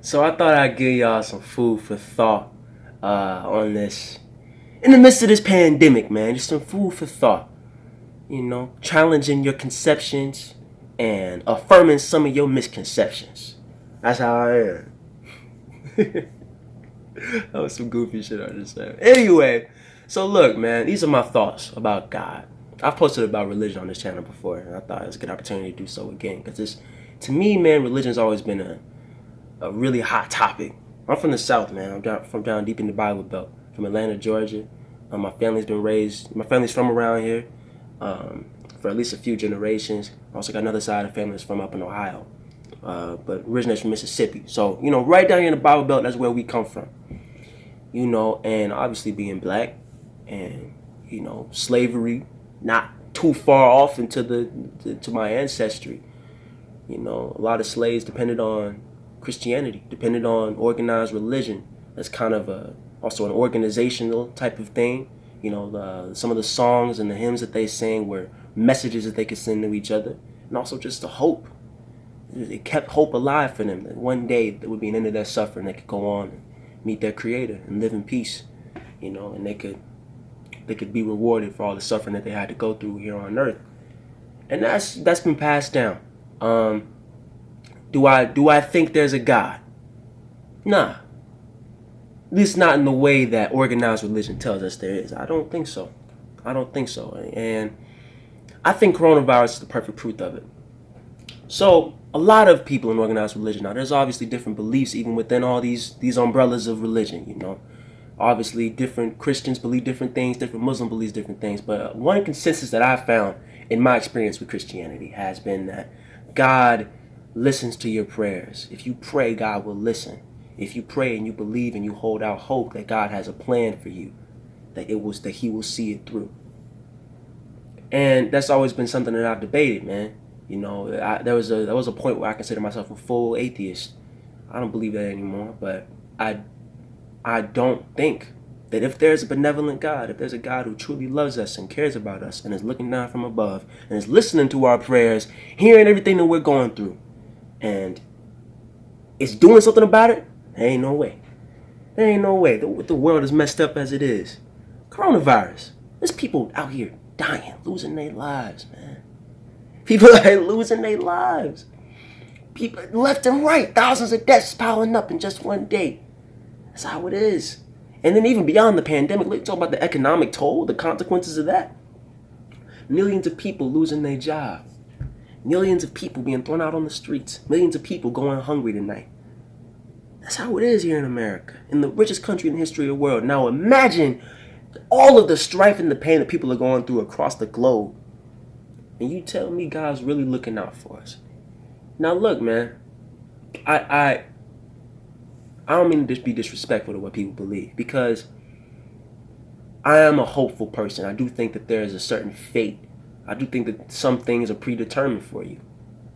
So I thought I'd give y'all some food for thought on this. In the midst of this pandemic, man, just some food for thought. You know, challenging your conceptions and affirming some of your misconceptions. That's how I am. That was some goofy shit I just said. Anyway, so look, man, these are my thoughts about God. I've posted about religion on this channel before, and I thought it was a good opportunity to do so again. Because to me, man, religion's always been a really hot topic. I'm from the South, man. I'm from down deep in the Bible Belt, from Atlanta, Georgia. My family's from around here for at least a few generations. I also got another side of the family that's from up in Ohio, but originates from Mississippi. So, you know, right down here in the Bible Belt, that's where we come from. You know, and obviously being black and, you know, slavery, not too far off to my ancestry. You know, a lot of slaves depended on Christianity, depended on organized religion. That's kind of also an organizational type of thing. You know, some of the songs and the hymns that they sang were messages that they could send to each other, and also just the hope. It kept hope alive for them that one day there would be an end to their suffering. They could go on and meet their Creator and live in peace. You know, and they could be rewarded for all the suffering that they had to go through here on earth. And that's been passed down. Do I think there's a God? Nah. At least not in the way that organized religion tells us there is. I don't think so. And I think coronavirus is the perfect proof of it. So a lot of people in organized religion, now there's obviously different beliefs even within all these umbrellas of religion, you know. Obviously different Christians believe different things, different Muslims believe different things, but one consensus that I've found in my experience with Christianity has been that God listens to your prayers. If you pray, God will listen. If you pray and you believe and you hold out hope that God has a plan for you, that He will see it through. And that's always been something that I've debated, man. You know, there was a point where I consider myself a full atheist. I don't believe that anymore, but I don't think that if there's a benevolent God, if there's a God who truly loves us and cares about us and is looking down from above and is listening to our prayers, hearing everything that we're going through, and is doing something about it, there ain't no way. There ain't no way. The world is messed up as it is. Coronavirus. There's people out here dying, losing their lives, man. People are losing their lives. People left and right. Thousands of deaths piling up in just one day. That's how it is. And then even beyond the pandemic, let's talk about the economic toll, the consequences of that. Millions of people losing their job. Millions of people being thrown out on the streets. Millions of people going hungry tonight. That's how it is here in America, in the richest country in the history of the world. Now imagine all of the strife and the pain that people are going through across the globe. And you tell me God's really looking out for us. Now look, man, I don't mean to just be disrespectful to what people believe, because I am a hopeful person. I do think that there is a certain fate. I do think that some things are predetermined for you.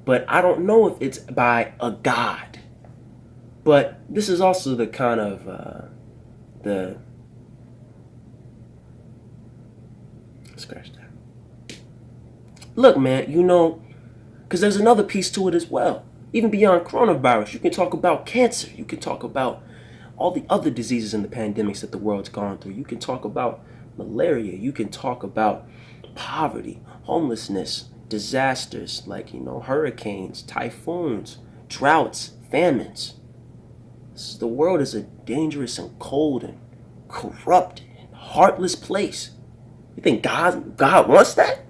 But I don't know if it's by a God. But this is also the kind of, scratch that. Look, man, you know, because there's another piece to it as well. Even beyond coronavirus, you can talk about cancer. You can talk about all the other diseases and the pandemics that the world's gone through. You can talk about malaria. You can talk about poverty, homelessness, disasters like, you know, hurricanes, typhoons, droughts, famines. The world is a dangerous and cold and corrupt and heartless place. You think God wants that?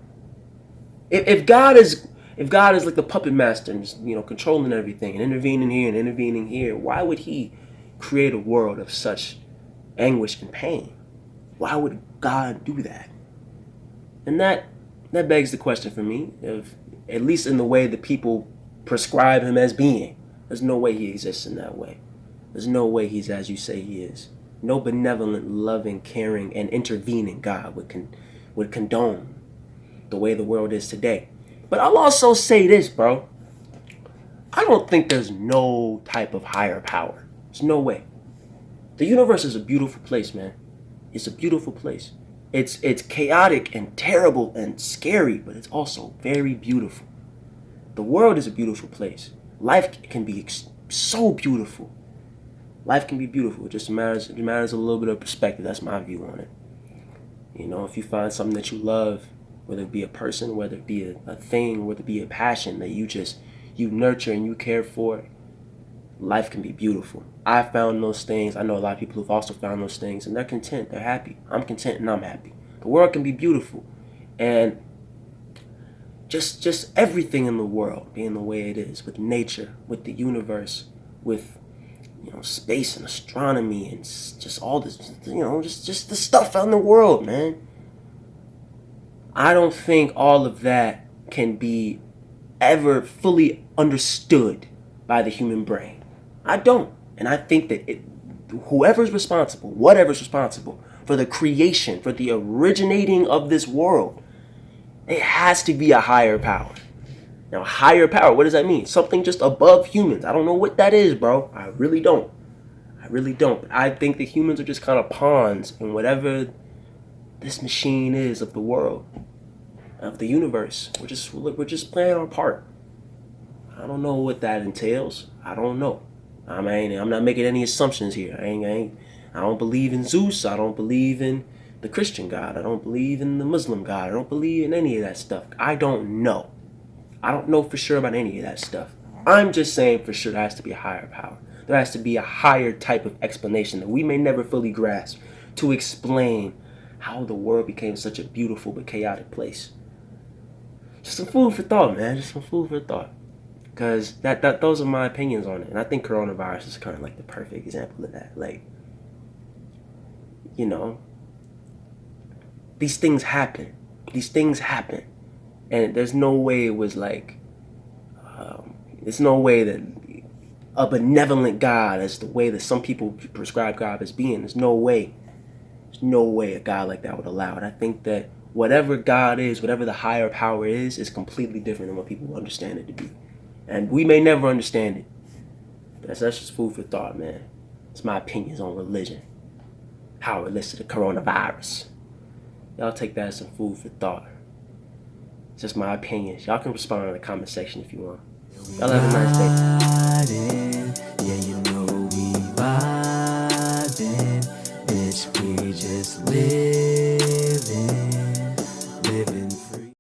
If God is like the puppet master and just, you know, controlling everything and intervening here and intervening here, why would He create a world of such anguish and pain? Why would God do that? And that begs the question for me, of at least in the way that people prescribe Him as being. There's no way He exists in that way. There's no way He's as you say He is. No benevolent, loving, caring, and intervening God would condone the way the world is today. But I'll also say this, bro. I don't think there's no type of higher power. There's no way. The universe is a beautiful place, man. It's a beautiful place. It's chaotic and terrible and scary, but it's also very beautiful. The world is a beautiful place. Life can be so beautiful. Life can be beautiful. It matters a little bit of perspective. That's my view on it. You know, if you find something that you love, whether it be a person, whether it be a thing, whether it be a passion that you nurture and you care for, life can be beautiful. I found those things. I know a lot of people who've also found those things, and they're content. They're happy. I'm content and I'm happy. The world can be beautiful, and just everything in the world being the way it is, with nature, with the universe, with space and astronomy, and just all this, just the stuff out in the world, man. I don't think all of that can be ever fully understood by the human brain. I don't. And I think that whoever's responsible, whatever's responsible for the creation, for the originating of this world, it has to be a higher power. Now, higher power, what does that mean? Something just above humans. I don't know what that is, bro. I really don't. But I think that humans are just kind of pawns in whatever this machine is of the world, of the universe. We're just playing our part. I don't know what that entails. I don't know. I'm not making any assumptions here. I don't believe in Zeus. I don't believe in the Christian God. I don't believe in the Muslim God. I don't believe in any of that stuff. I don't know. I don't know for sure about any of that stuff. I'm just saying for sure there has to be a higher power. There has to be a higher type of explanation that we may never fully grasp to explain how the world became such a beautiful but chaotic place. Just some food for thought, man. Just some food for thought. Because those are my opinions on it. And I think coronavirus is kind of like the perfect example of that. Like, these things happen. And there's no way it was like, there's no way that a benevolent God, as the way that some people prescribe God as being, there's no way a God like that would allow it. I think that whatever God is, whatever the higher power is completely different than what people understand it to be. And we may never understand it. That's just food for thought, man. It's my opinions on religion. How it relates to the coronavirus. Y'all take that as some food for thought. It's just my opinions. Y'all can respond in the comment section if you want. Y'all have a nice day.